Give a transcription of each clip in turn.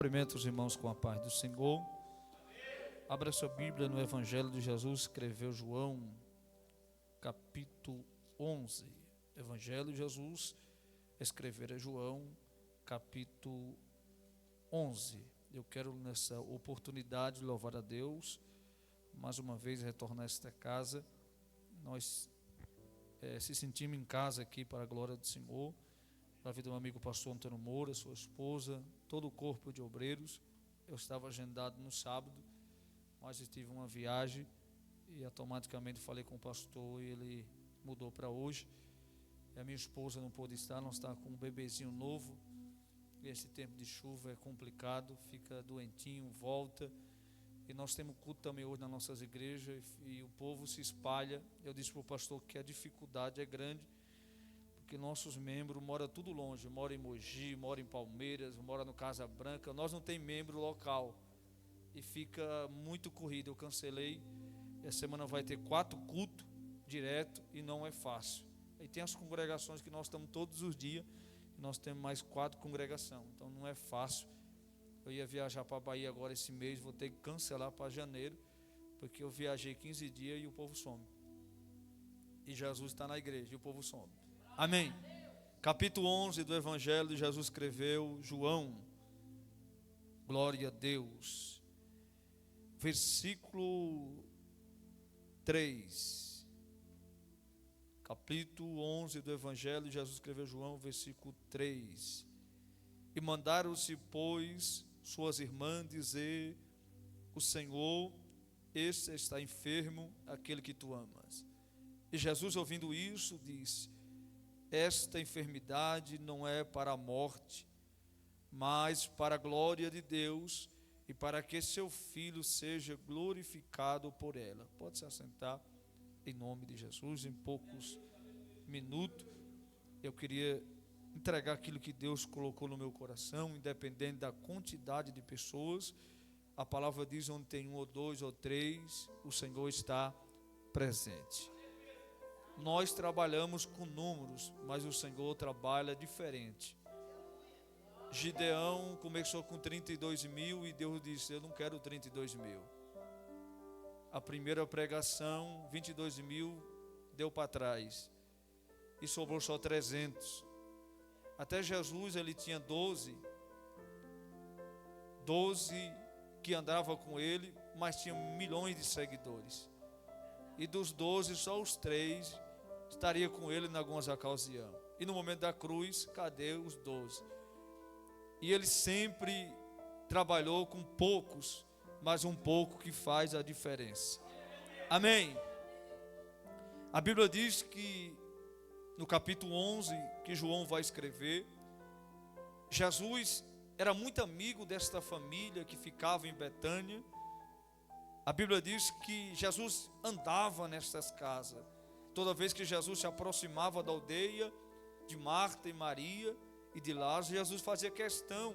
Cumprimento os irmãos com a paz do Senhor. Abra sua Bíblia no Evangelho de Jesus, escreveu João, capítulo 11. Evangelho de Jesus, escrevera João, capítulo 11. Eu quero nessa oportunidade louvar a Deus, mais uma vez retornar a esta casa. Nós se sentimos em casa aqui para a glória do Senhor. Na vida do meu amigo pastor Antônio Moura, sua esposa, todo o corpo de obreiros. Eu estava agendado no sábado, mas eu tive uma viagem e automaticamente falei com o pastor e ele mudou para hoje. E a minha esposa não pôde estar, nós estamos com um bebezinho novo. E esse tempo de chuva é complicado, fica doentinho, volta. E nós temos culto também hoje nas nossas igrejas e o povo se espalha. Eu disse para o pastor que a dificuldade é grande, porque nossos membros moram tudo longe, moram em Mogi, moram em Palmeiras, moram no Casa Branca. Nós não temos membro local e fica muito corrido. Eu cancelei, essa semana vai ter 4 cultos direto e não é fácil. E tem as congregações que nós estamos todos os dias, e nós temos mais 4 congregações, então não é fácil. Eu ia viajar para a Bahia agora esse mês, vou ter que cancelar para janeiro, porque eu viajei 15 dias e o povo some. E Jesus está na igreja e o povo some. Amém. Capítulo 11 do Evangelho de Jesus escreveu João. Glória a Deus. Versículo 3. Capítulo 11 do Evangelho de Jesus escreveu João, versículo 3. E mandaram-se, pois, suas irmãs dizer: o Senhor, este está enfermo, aquele que tu amas. E Jesus, ouvindo isso, disse: esta enfermidade não é para a morte, mas para a glória de Deus e para que seu Filho seja glorificado por ela. Pode se assentar em nome de Jesus. Em poucos minutos eu queria entregar aquilo que Deus colocou no meu coração, independente da quantidade de pessoas. A palavra diz: onde tem 1 ou 2 ou 3, o Senhor está presente. Nós trabalhamos com números, mas o Senhor trabalha diferente. Gideão começou com 32 mil e Deus disse: eu não quero 32 mil. A primeira pregação, 22 mil, deu para trás e sobrou só 300. Até Jesus ele tinha 12 que andavam com ele, mas tinha milhões de seguidores. E dos 12, só os 3 estaria com ele em algumas ocasiões. E no momento da cruz, cadê os 12? E ele sempre trabalhou com poucos, mas um pouco que faz a diferença. Amém. A Bíblia diz que no capítulo 11, que João vai escrever, Jesus era muito amigo desta família que ficava em Betânia. A Bíblia diz que Jesus andava nestas casas. Toda vez que Jesus se aproximava da aldeia de Marta e Maria e de Lázaro, Jesus fazia questão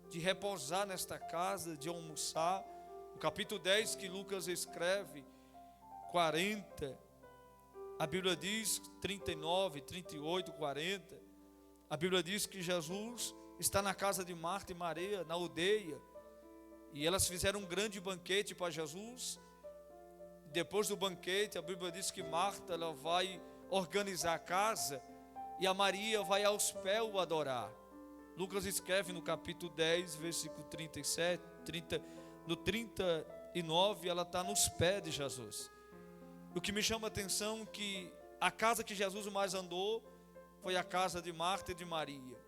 de repousar nesta casa, de almoçar. No capítulo 10 que Lucas escreve, 40, a Bíblia diz 39, 38, 40. A Bíblia diz que Jesus está na casa de Marta e Maria, na aldeia. E elas fizeram um grande banquete para Jesus. Depois do banquete, a Bíblia diz que Marta ela vai organizar a casa e a Maria vai aos pés o adorar. Lucas escreve no capítulo 10, versículo 37, no 39, ela está nos pés de Jesus. O que me chama a atenção é que a casa que Jesus mais andou foi a casa de Marta e de Maria.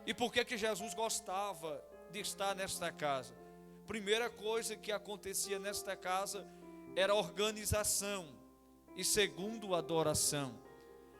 E por que Jesus gostava de estar nesta casa? Primeira coisa que acontecia nesta casa era a organização. E segundo, a adoração.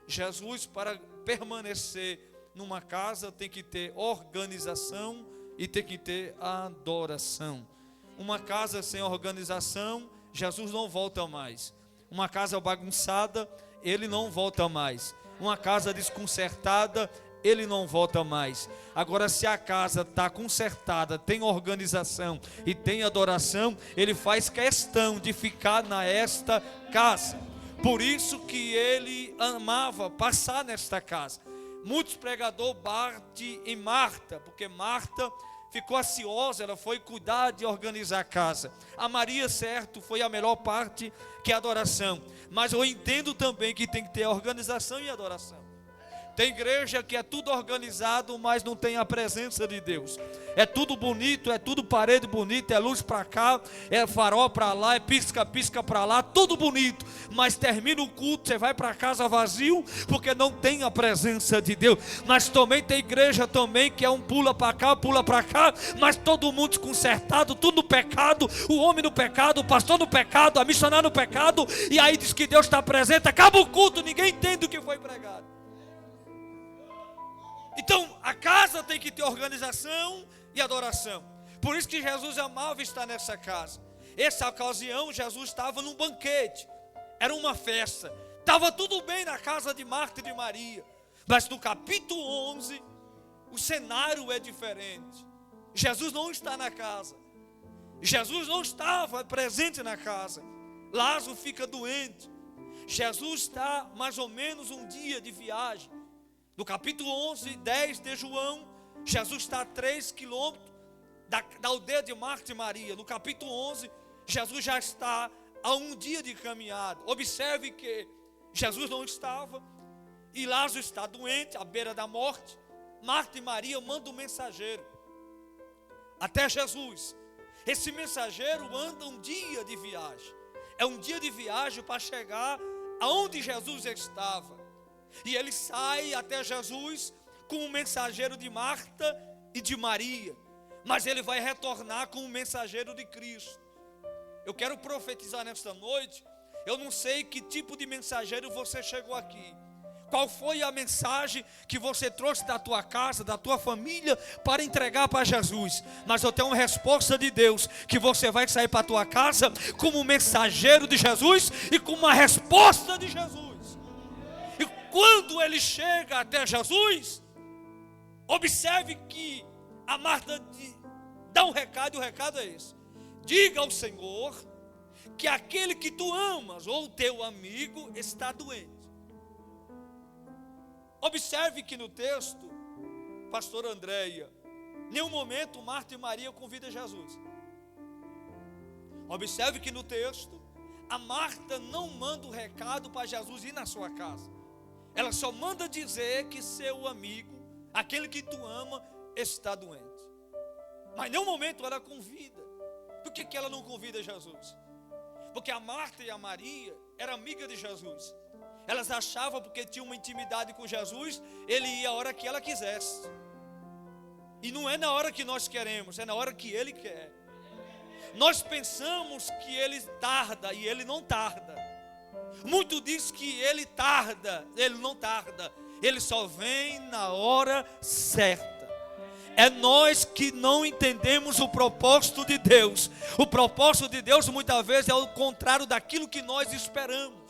Jesus, para permanecer numa casa, tem que ter organização e tem que ter adoração. Uma casa sem organização, Jesus não volta mais. Uma casa bagunçada, ele não volta mais. Uma casa desconcertada, ele não volta mais. Agora, se a casa está consertada, tem organização e tem adoração, ele faz questão de ficar nesta casa. Por isso que ele amava passar nesta casa. Muitos pregadores batem em Marta, porque Marta ficou ansiosa, ela foi cuidar de organizar a casa. A Maria, certo, foi a melhor parte, que é a adoração. Mas eu entendo também que tem que ter organização e adoração. Tem igreja que é tudo organizado, mas não tem a presença de Deus. É tudo bonito, é tudo parede bonita, é luz para cá, é farol para lá, é pisca-pisca para lá, tudo bonito. Mas termina o culto, você vai para casa vazio, porque não tem a presença de Deus. Mas também tem igreja também que é um pula para cá, mas todo mundo consertado, tudo no pecado, o homem no pecado, o pastor no pecado, a missionária no pecado, e aí diz que Deus está presente, acaba o culto, ninguém entende o que foi pregado. Então, a casa tem que ter organização e adoração. Por isso que Jesus amava estar nessa casa. Essa ocasião, Jesus estava num banquete. Era uma festa. Estava tudo bem na casa de Marta e de Maria. Mas no capítulo 11, o cenário é diferente. Jesus não está na casa. Jesus não estava presente na casa. Lázaro fica doente. Jesus está mais ou menos um dia de viagem. No capítulo 11, 10 de João, Jesus está a 3 quilômetros da aldeia de Marta e Maria. No capítulo 11, Jesus já está a um dia de caminhada. Observe que Jesus não estava e Lázaro está doente, à beira da morte. Marta e Maria mandam um mensageiro até Jesus. Esse mensageiro anda um dia de viagem. É um dia de viagem para chegar aonde Jesus estava. E ele sai até Jesus com um mensageiro de Marta e de Maria. Mas ele vai retornar com um mensageiro de Cristo. Eu quero profetizar nesta noite. Eu não sei que tipo de mensageiro você chegou aqui. Qual foi a mensagem que você trouxe da tua casa, da tua família, para entregar para Jesus? Mas eu tenho uma resposta de Deus, que você vai sair para a tua casa como um mensageiro de Jesus e com uma resposta de Jesus. Quando ele chega até Jesus, observe que a Marta dá um recado, e o recado é esse: diga ao Senhor que aquele que tu amas, ou teu amigo, está doente. Observe que no texto, pastor Andréia, em nenhum momento Marta e Maria convidam Jesus. Observe que no texto, a Marta não manda o recado para Jesus ir na sua casa. Ela só manda dizer que seu amigo, aquele que tu ama, está doente. Mas em nenhum momento ela convida. Por que ela não convida Jesus? Porque a Marta e a Maria eram amigas de Jesus. Elas achavam, porque tinham uma intimidade com Jesus, ele ia a hora que ela quisesse. E não é na hora que nós queremos, é na hora que ele quer. Nós pensamos que ele tarda, e ele não tarda. Muito diz que ele tarda, ele não tarda, ele só vem na hora certa. É nós que não entendemos o propósito de Deus. O propósito de Deus muitas vezes é o contrário daquilo que nós esperamos.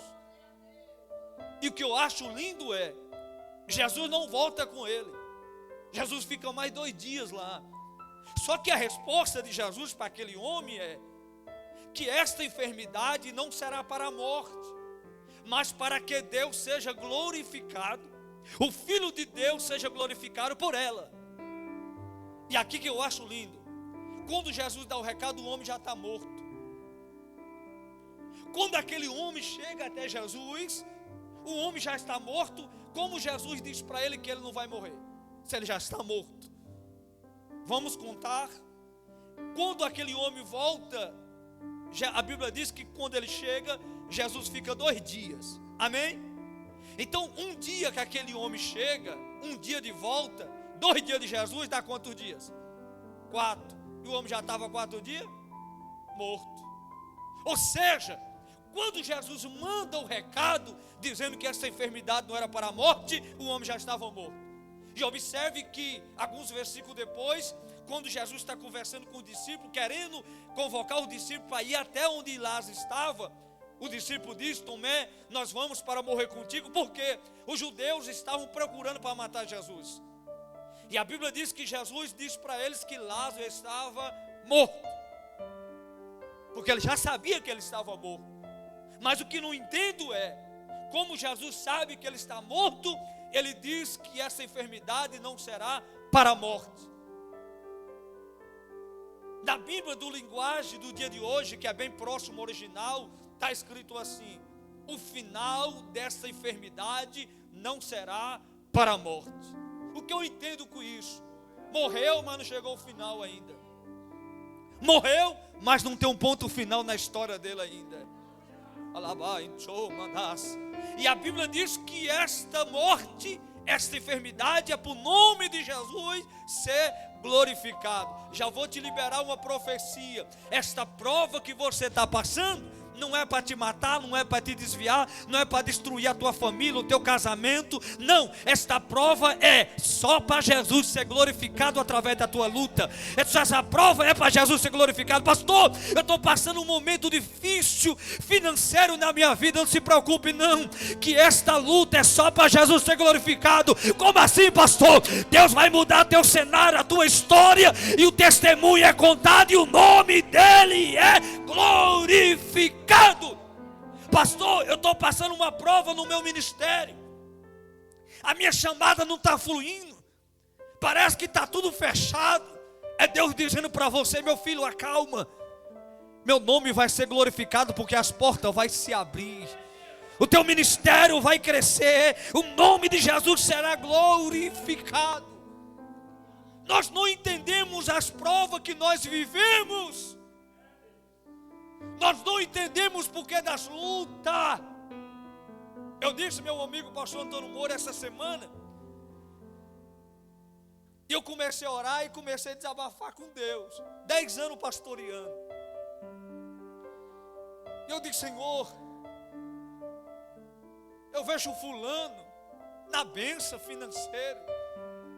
E o que eu acho lindo é, Jesus não volta com ele. Jesus fica mais 2 dias lá. Só que a resposta de Jesus para aquele homem é que esta enfermidade não será para a morte, mas para que Deus seja glorificado, o Filho de Deus seja glorificado por ela. E aqui que eu acho lindo, quando Jesus dá o recado, o homem já está morto. Quando aquele homem chega até Jesus, o homem já está morto. Como Jesus diz para ele que ele não vai morrer, se ele já está morto? Vamos contar. Quando aquele homem volta, a Bíblia diz que quando ele chega, Jesus fica 2 dias, amém? Então um dia que aquele homem chega, um dia de volta, 2 dias de Jesus dá quantos dias? 4. E o homem já estava 4 dias? Morto. Ou seja, quando Jesus manda o recado, dizendo que essa enfermidade não era para a morte, o homem já estava morto. E observe que alguns versículos depois, quando Jesus está conversando com o discípulo, querendo convocar o discípulo para ir até onde Lázaro estava, o discípulo diz: Tomé, nós vamos para morrer contigo, porque os judeus estavam procurando para matar Jesus. E a Bíblia diz que Jesus disse para eles que Lázaro estava morto, porque ele já sabia que ele estava morto. Mas o que não entendo é, como Jesus sabe que ele está morto, ele diz que essa enfermidade não será para a morte. Na Bíblia do linguagem do dia de hoje, que é bem próximo ao original, está escrito assim: o final dessa enfermidade não será para a morte. O que eu entendo com isso? Morreu, mas não chegou ao final ainda. Morreu, mas não tem um ponto final na história dele ainda. E a Bíblia diz que esta morte, esta enfermidade é para o nome de Jesus ser glorificado. Já vou te liberar uma profecia. Esta prova que você está passando não é para te matar, não é para te desviar, não é para destruir a tua família, o teu casamento. Não, esta prova é só para Jesus ser glorificado através da tua luta. Essa prova é para Jesus ser glorificado. Pastor, eu estou passando um momento difícil financeiro na minha vida. Não se preocupe não, que esta luta é só para Jesus ser glorificado. Como assim, pastor? Deus vai mudar teu cenário, a tua história, e o testemunho é contado e o nome dele é glorificado. Pastor, eu estou passando uma prova no meu ministério. A minha chamada não está fluindo. Parece que está tudo fechado. É Deus dizendo para você: meu filho, acalma. Meu nome vai ser glorificado, porque as portas vão se abrir. O teu ministério vai crescer. O nome de Jesus será glorificado. Nós não entendemos as provas que nós vivemos. Nós não entendemos porque das lutas. Eu disse meu amigo pastor Antônio Moura essa semana, e eu comecei a orar e comecei a desabafar com Deus. 10 anos pastoreando. E eu disse: Senhor, eu vejo o fulano na bênção financeira,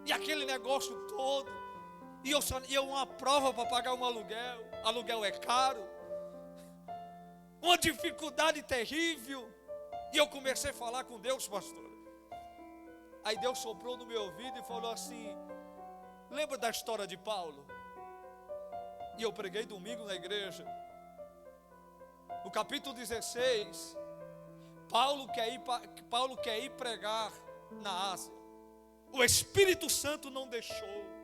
e aquele negócio todo, e eu uma prova para pagar um aluguel é caro, uma dificuldade terrível. E eu comecei a falar com Deus, pastor. Aí Deus soprou no meu ouvido e falou assim: lembra da história de Paulo? E eu preguei domingo na igreja. No capítulo 16, Paulo quer ir pregar na Ásia. O Espírito Santo não deixou.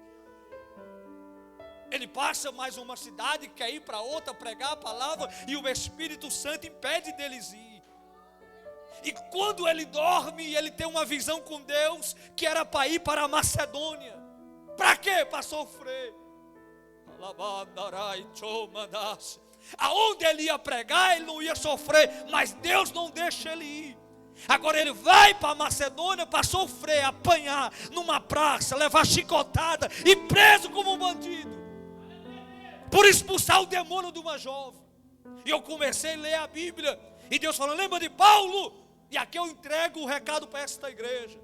Ele passa mais uma cidade, quer ir para outra, pregar a palavra, e o Espírito Santo impede deles ir. E quando ele dorme, ele tem uma visão com Deus, que era para ir para a Macedônia. Para quê? Para sofrer. Aonde ele ia pregar, ele não ia sofrer, mas Deus não deixa ele ir. Agora ele vai para a Macedônia para sofrer, apanhar numa praça, levar chicotada e preso como um bandido, por expulsar o demônio de uma jovem. E eu comecei a ler a Bíblia, e Deus falou: lembra de Paulo? E aqui eu entrego o recado para esta igreja.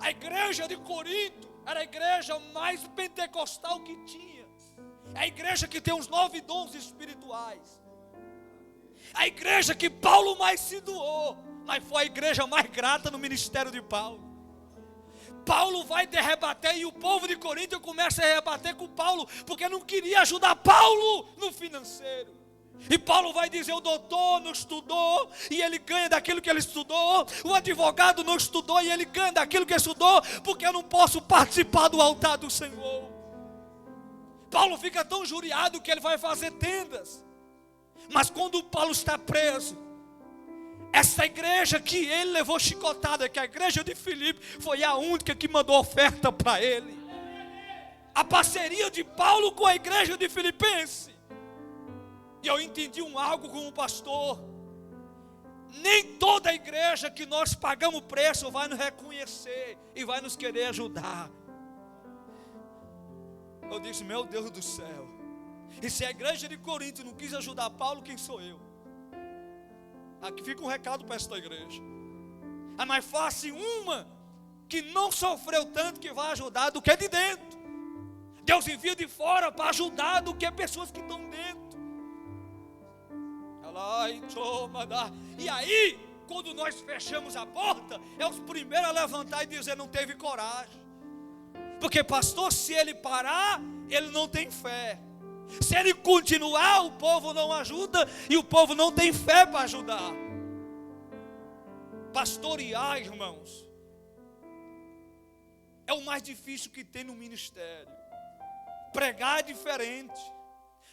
A igreja de Corinto era a igreja mais pentecostal que tinha. É a igreja que tem os 9 dons espirituais. A igreja que Paulo mais se doou, mas foi a igreja mais grata no ministério de Paulo. Paulo vai rebater, e o povo de Corinto começa a rebater com Paulo, porque não queria ajudar Paulo no financeiro. E Paulo vai dizer: o doutor não estudou e ele ganha daquilo que ele estudou. O advogado não estudou e ele ganha daquilo que estudou, porque eu não posso participar do altar do Senhor. Paulo fica tão injuriado que ele vai fazer tendas. Mas quando Paulo está preso, essa igreja que ele levou chicotada, que é a igreja de Filipe, foi a única que mandou oferta para ele. A parceria de Paulo com a igreja de Filipenses. E eu entendi algo como pastor: nem toda igreja que nós pagamos preço vai nos reconhecer e vai nos querer ajudar. Eu disse: meu Deus do céu, e se a igreja de Corinto não quis ajudar Paulo, quem sou eu? Aqui fica um recado para esta igreja: é mais fácil uma que não sofreu tanto que vai ajudar do que de dentro. Deus envia de fora para ajudar do que pessoas que estão dentro. E aí, quando nós fechamos a porta, é os primeiros a levantar e dizer: não teve coragem. Porque pastor, se ele parar, ele não tem fé. Se ele continuar, o povo não ajuda, e o povo não tem fé para ajudar. Pastorear, irmãos, é o mais difícil que tem no ministério. Pregar é diferente.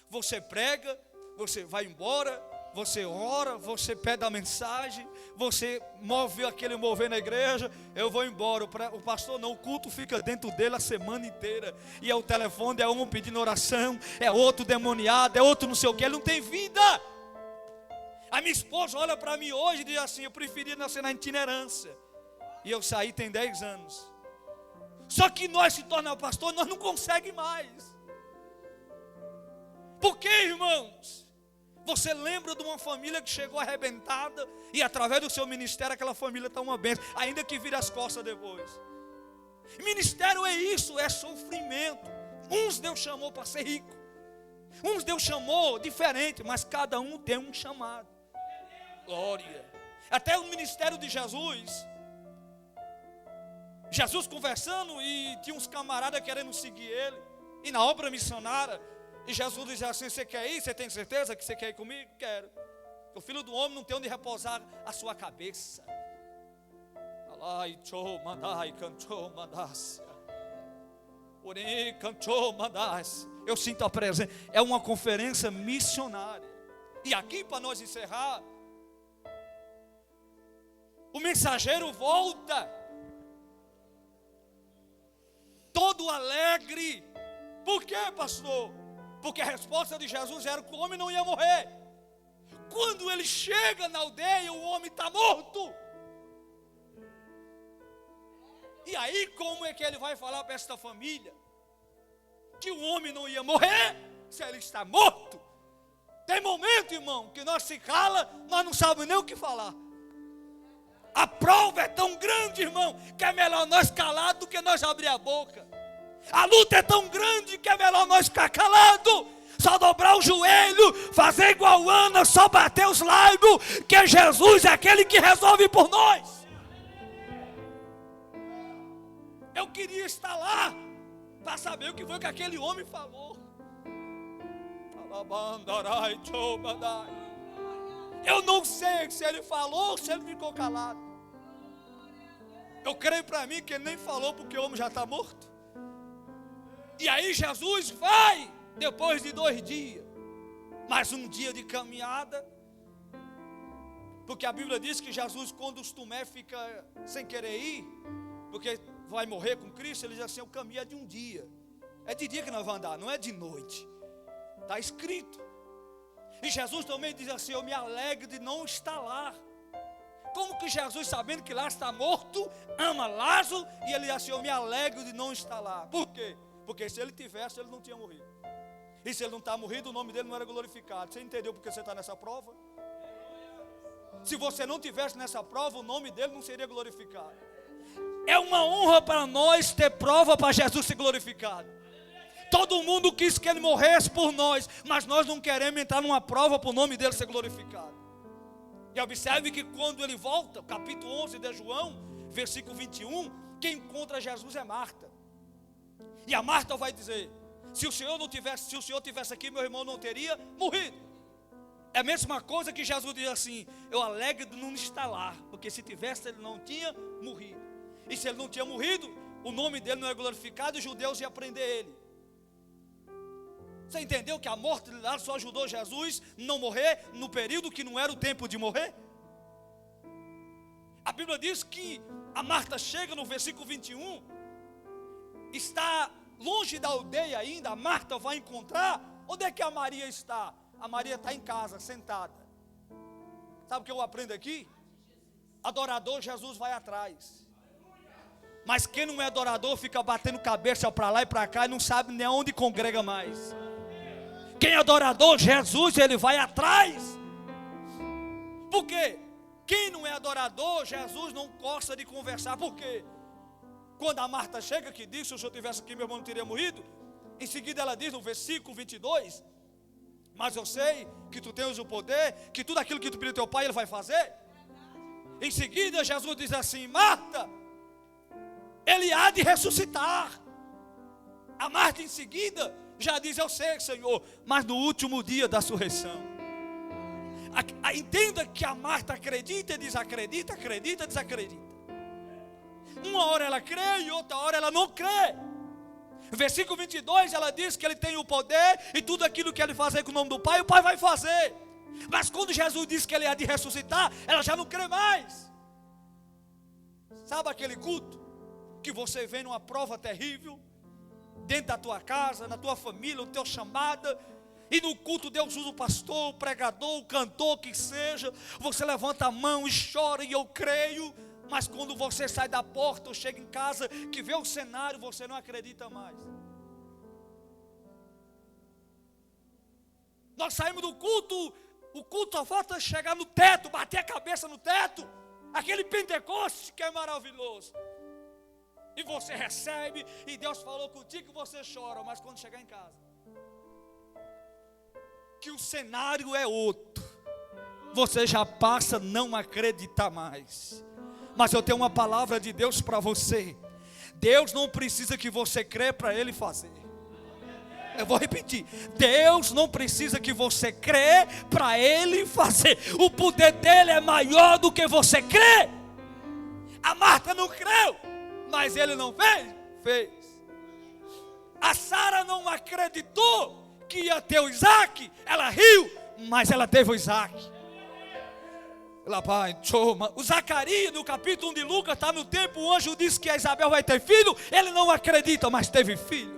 Você prega, você vai embora, você ora, você pede a mensagem, você move aquele mover na igreja, eu vou embora. O pastor não, o culto fica dentro dele a semana inteira. E é o telefone, é um pedindo oração, é outro demoniado, é outro não sei o que, ele não tem vida. A minha esposa olha para mim hoje e diz assim: eu preferia nascer na itinerância. E eu saí tem 10 anos. Só que nós se tornamos pastor, nós não conseguimos mais. Por quê, irmãos? Você lembra de uma família que chegou arrebentada e através do seu ministério aquela família está uma bênção, ainda que vire as costas depois. Ministério é isso, é sofrimento. Uns Deus chamou para ser rico, uns Deus chamou diferente, mas cada um tem um chamado. Glória. Até o ministério de Jesus conversando e tinha uns camaradas querendo seguir ele, e na obra missionária, e Jesus dizia assim: você quer ir? Você tem certeza que você quer ir comigo? Quero. O filho do homem não tem onde repousar a sua cabeça. Eu sinto a presença. É uma conferência missionária. E aqui, para nós encerrar, o mensageiro volta todo alegre. Por quê, pastor? Porque a resposta de Jesus era que o homem não ia morrer. Quando ele chega na aldeia, o homem está morto. E aí, como é que ele vai falar para esta família que o homem não ia morrer se ele está morto? Tem momento, irmão, que nós se cala, nós não sabemos nem o que falar. A prova é tão grande, irmão, que é melhor nós calar do que nós abrir a boca. A luta é tão grande que é melhor nós ficar calado, só dobrar o joelho, fazer igual Ana, só bater os lábios, que Jesus é aquele que resolve por nós. Eu queria estar lá para saber o que foi que aquele homem falou. Eu não sei se ele falou ou se ele ficou calado. Eu creio para mim que ele nem falou, porque o homem já está morto. E aí Jesus vai, depois de 2 dias, mais um dia de caminhada, porque a Bíblia diz que Jesus, quando os Tomé fica sem querer ir, porque vai morrer com Cristo, ele diz assim: o caminho é de um dia, é de dia que nós vamos andar, não é de noite, está escrito. E Jesus também diz assim: eu me alegro de não estar lá. Como que Jesus, sabendo que lá está morto, ama Lázaro, e ele diz assim: eu me alegro de não estar lá. Por quê? Porque se ele tivesse, ele não tinha morrido. E se ele não está morrido, o nome dele não era glorificado. Você entendeu porque você está nessa prova? Se você não tivesse nessa prova, o nome dele não seria glorificado. É uma honra para nós ter prova para Jesus ser glorificado. Todo mundo quis que ele morresse por nós, mas nós não queremos entrar numa prova para o nome dele ser glorificado. E observe que quando ele volta, capítulo 11 de João, versículo 21, quem encontra Jesus é Marta. E a Marta vai dizer: se o Senhor tivesse aqui, meu irmão não teria morrido. É a mesma coisa que Jesus diz assim: eu alegro de não estar lá, porque se tivesse, ele não tinha morrido. E se ele não tinha morrido, o nome dele não é glorificado, os judeus iam prender ele. Você entendeu que a morte de Lázaro só ajudou Jesus a não morrer no período que não era o tempo de morrer? A Bíblia diz que a Marta chega no versículo 21, está longe da aldeia ainda. A Marta vai encontrar. Onde é que a Maria está? A Maria está em casa, sentada. Sabe o que eu aprendo aqui? Adorador, Jesus vai atrás. Mas quem não é adorador fica batendo cabeça para lá e para cá e não sabe nem onde congrega mais. Quem é adorador, Jesus, ele vai atrás. Por quê? Quem não é adorador, Jesus não gosta de conversar. Por quê? Quando a Marta chega, que diz: se o Senhor tivesse aqui, meu irmão não teria morrido. Em seguida ela diz no versículo 22: mas eu sei que tu tens o poder, que tudo aquilo que tu pediu teu pai, ele vai fazer. Em seguida Jesus diz assim: Marta, ele há de ressuscitar. A Marta em seguida já diz: eu sei, Senhor, mas no último dia da ressurreição. Entenda que a Marta acredita e desacredita, acredita e desacredita. Uma hora ela crê e outra hora ela não crê. No versículo 22 ela diz que ele tem o poder e tudo aquilo que ele fazer com o nome do Pai, o Pai vai fazer. Mas quando Jesus disse que ele há de ressuscitar, ela já não crê mais. Sabe aquele culto que você vem numa prova terrível, dentro da tua casa, na tua família, no teu chamada, e no culto Deus usa o pastor, o pregador, o cantor, que seja, você levanta a mão e chora, e eu creio, mas quando você sai da porta ou chega em casa, que vê o cenário, você não acredita mais. Nós saímos do culto, o culto só falta chegar no teto, bater a cabeça no teto, aquele Pentecostes que é maravilhoso, e você recebe, e Deus falou contigo, e você chora, mas quando chegar em casa, que o cenário é outro, você já passa a não acreditar mais. Mas eu tenho uma palavra de Deus para você. Deus não precisa que você crê para Ele fazer. Eu vou repetir. Deus não precisa que você crê para Ele fazer. O poder dele é maior do que você crê. A Marta não creu, mas Ele não fez? Fez. A Sara não acreditou que ia ter o Isaac. Ela riu, mas ela teve o Isaac. O Zacarias, no capítulo 1 de Lucas, está no tempo, o anjo disse que a Isabel vai ter filho, ele não acredita, mas teve filho.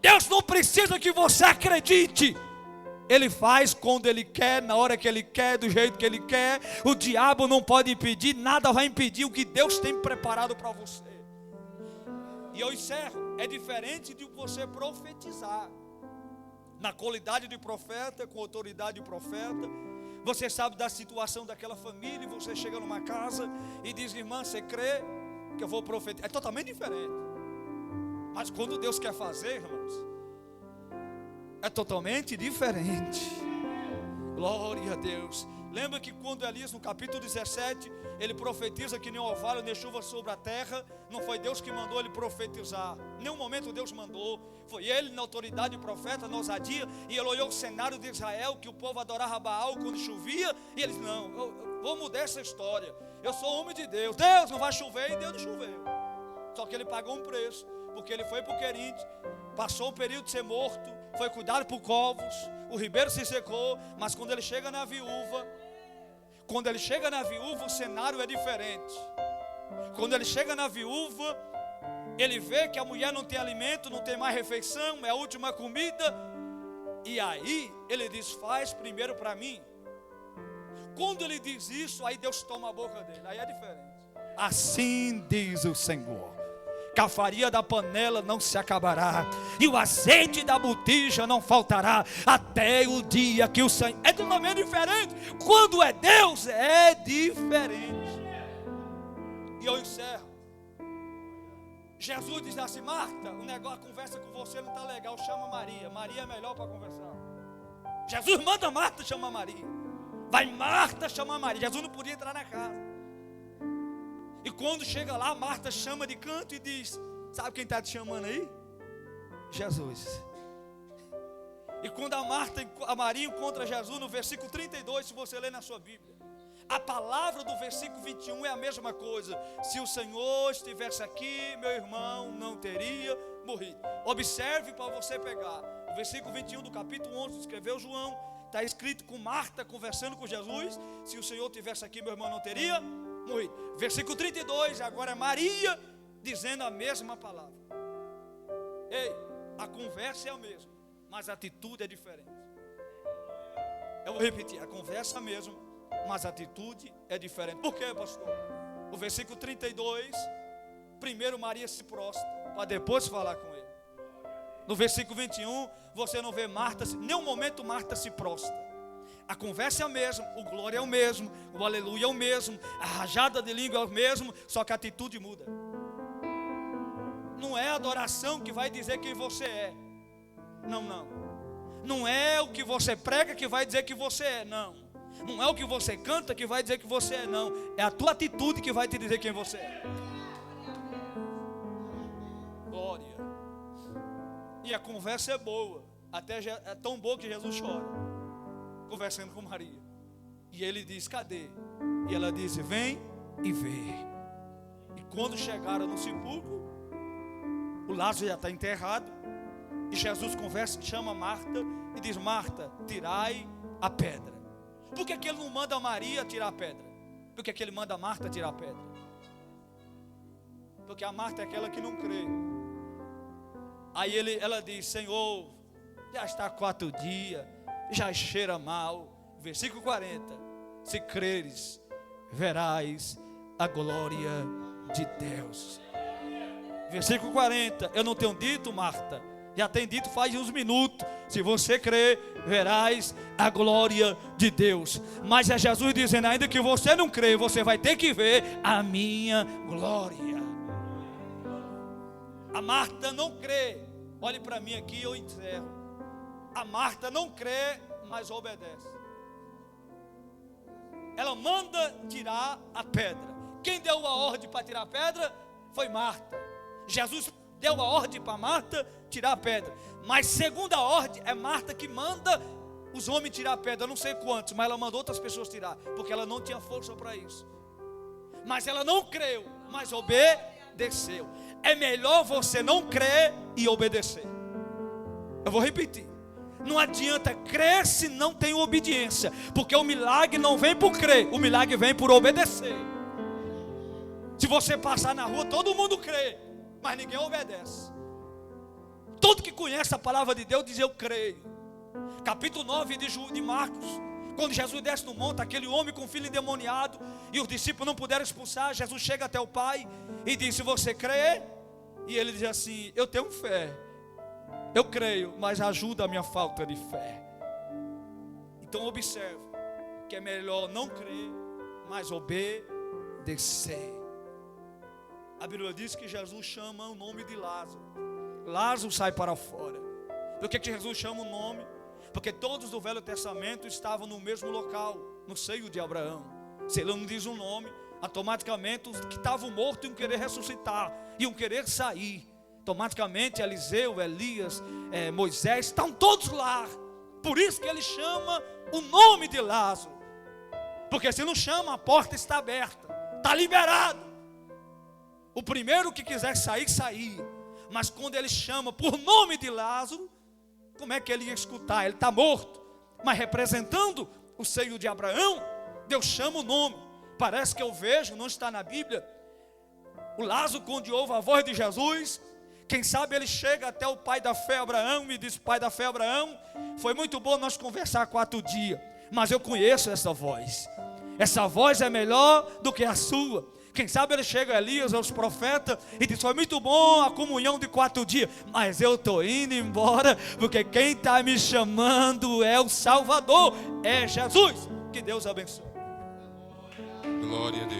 Deus não precisa que você acredite, Ele faz quando Ele quer, na hora que Ele quer, do jeito que Ele quer. O diabo não pode impedir, nada vai impedir o que Deus tem preparado para você. E eu encerro, é diferente de você profetizar, na qualidade de profeta, com autoridade de profeta. Você sabe da situação daquela família, e você chega numa casa e diz: irmã, você crê que eu vou profetizar? É totalmente diferente. Mas quando Deus quer fazer, irmãos, é totalmente diferente. Glória a Deus. Lembra que quando Elias, no capítulo 17, ele profetiza que nem orvalho nem chuva sobre a terra? Não foi Deus que mandou ele profetizar. Em nenhum momento Deus mandou. Foi ele, na autoridade de profeta, na ousadia. E ele olhou o cenário de Israel, que o povo adorava Baal quando chovia. E ele disse: não, eu vou mudar essa história. Eu sou homem de Deus. Deus não vai chover, e Deus não choveu. Só que ele pagou um preço, porque ele foi para o Querite, passou um período de ser morto, foi cuidado por corvos, o ribeiro se secou. Mas quando ele chega na viúva, o cenário é diferente. Quando ele chega na viúva, ele vê que a mulher não tem alimento, não tem mais refeição, é a última comida. E aí ele diz: faz primeiro para mim. Quando ele diz isso, aí Deus toma a boca dele. Aí é diferente. Assim diz o Senhor: que a farinha da panela não se acabará, e o azeite da botija não faltará, até o dia que o Senhor... É totalmente diferente. Quando é Deus, é diferente. E eu encerro. Jesus diz assim: Marta, a conversa com você não está legal, chama Maria. Maria é melhor para conversar. Jesus manda Marta chamar Maria. Vai Marta chamar Maria. Jesus não podia entrar na casa. E quando chega lá, Marta chama de canto e diz: sabe quem está te chamando aí? Jesus. E quando a Maria encontra Jesus, no versículo 32, se você ler na sua Bíblia, a palavra do versículo 21 é a mesma coisa. Se o Senhor estivesse aqui, meu irmão não teria morrido. Observe para você pegar. O versículo 21 do capítulo 11, escreveu João, está escrito com Marta conversando com Jesus: se o Senhor estivesse aqui, meu irmão não teria morrido. Versículo 32, agora é Maria dizendo a mesma palavra. Ei, a conversa é a mesma, mas a atitude é diferente. Eu vou repetir: a conversa é a mesma, mas a atitude é diferente. Por quê, pastor? O versículo 32, primeiro Maria se prostra, para depois falar com ele. No versículo 21, você não vê Marta, nenhum momento Marta se prostra. A conversa é a mesma, o glória é o mesmo, o aleluia é o mesmo, a rajada de língua é o mesmo, só que a atitude muda. Não é a adoração que vai dizer quem você é. Não. Não é o que você prega que vai dizer que você é, não. Não é o que você canta que vai dizer que você é, não. É a tua atitude que vai te dizer quem você é. Glória. E a conversa é boa, até é tão boa que Jesus chora, conversando com Maria. E ele diz: cadê? E ela diz: vem e vê. E quando chegaram no sepulcro, O Lázaro já está enterrado. E Jesus conversa, chama Marta e diz: Marta, tirai a pedra. Por que ele não manda Maria tirar a pedra? Por que ele manda Marta tirar a pedra? Porque a Marta é aquela que não crê. Aí ela diz: Senhor, já está 4 dias, já cheira mal. Versículo 40: se creres, verás a glória de Deus. Versículo 40: eu não tenho dito, Marta? Já tem dito faz uns minutos. Se você crer, verás a glória de Deus. Mas é Jesus dizendo: ainda que você não crê, você vai ter que ver a minha glória. A Marta não crê. Olhe para mim aqui, eu encerro. A Marta não crê, mas obedece. Ela manda tirar a pedra. Quem deu a ordem para tirar a pedra foi Marta. Jesus deu a ordem para Marta tirar a pedra. Mas segunda ordem é Marta que manda os homens tirar a pedra. Eu não sei quantos, mas ela mandou outras pessoas tirar, porque ela não tinha força para isso. Mas ela não creu, mas obedeceu. É melhor você não crer e obedecer. Eu vou repetir. Não adianta crer se não tem obediência, porque o milagre não vem por crer, o milagre vem por obedecer. Se você passar na rua, todo mundo crê, mas ninguém obedece. Todo que conhece a palavra de Deus diz: eu creio. Capítulo 9 de Marcos, quando Jesus desce no monte, aquele homem com filho endemoniado, e os discípulos não puderam expulsar, Jesus chega até o Pai e diz: se você crê, e ele diz assim: eu tenho fé, eu creio, mas ajuda a minha falta de fé. Então observe que é melhor não crer, mas obedecer. A Bíblia diz que Jesus chama o nome de Lázaro. Lázaro sai para fora. Por que Jesus chama o nome? Porque todos do Velho Testamento estavam no mesmo local, no seio de Abraão. Se ele não diz um nome, automaticamente os que estavam mortos iam querer ressuscitar, iam querer sair. Automaticamente Eliseu, Elias, Moisés, estão todos lá. Por isso que ele chama o nome de Lázaro. Porque se não chama, a porta está aberta, está liberado. O primeiro que quiser sair, sair. Mas quando ele chama por nome de Lázaro, como é que ele ia escutar? Ele está morto, mas representando o seio de Abraão, Deus chama o nome. Parece que eu vejo, não está na Bíblia, o Lázaro, quando ouve a voz de Jesus, quem sabe ele chega até o pai da fé Abraão e diz: pai da fé Abraão, foi muito bom nós conversar 4 dias, mas eu conheço essa voz é melhor do que a sua. Quem sabe ele chega a Elias, aos profetas, e diz: foi muito bom a comunhão de 4 dias, mas eu estou indo embora, porque quem está me chamando é o Salvador, é Jesus. Que Deus abençoe. Glória a Deus.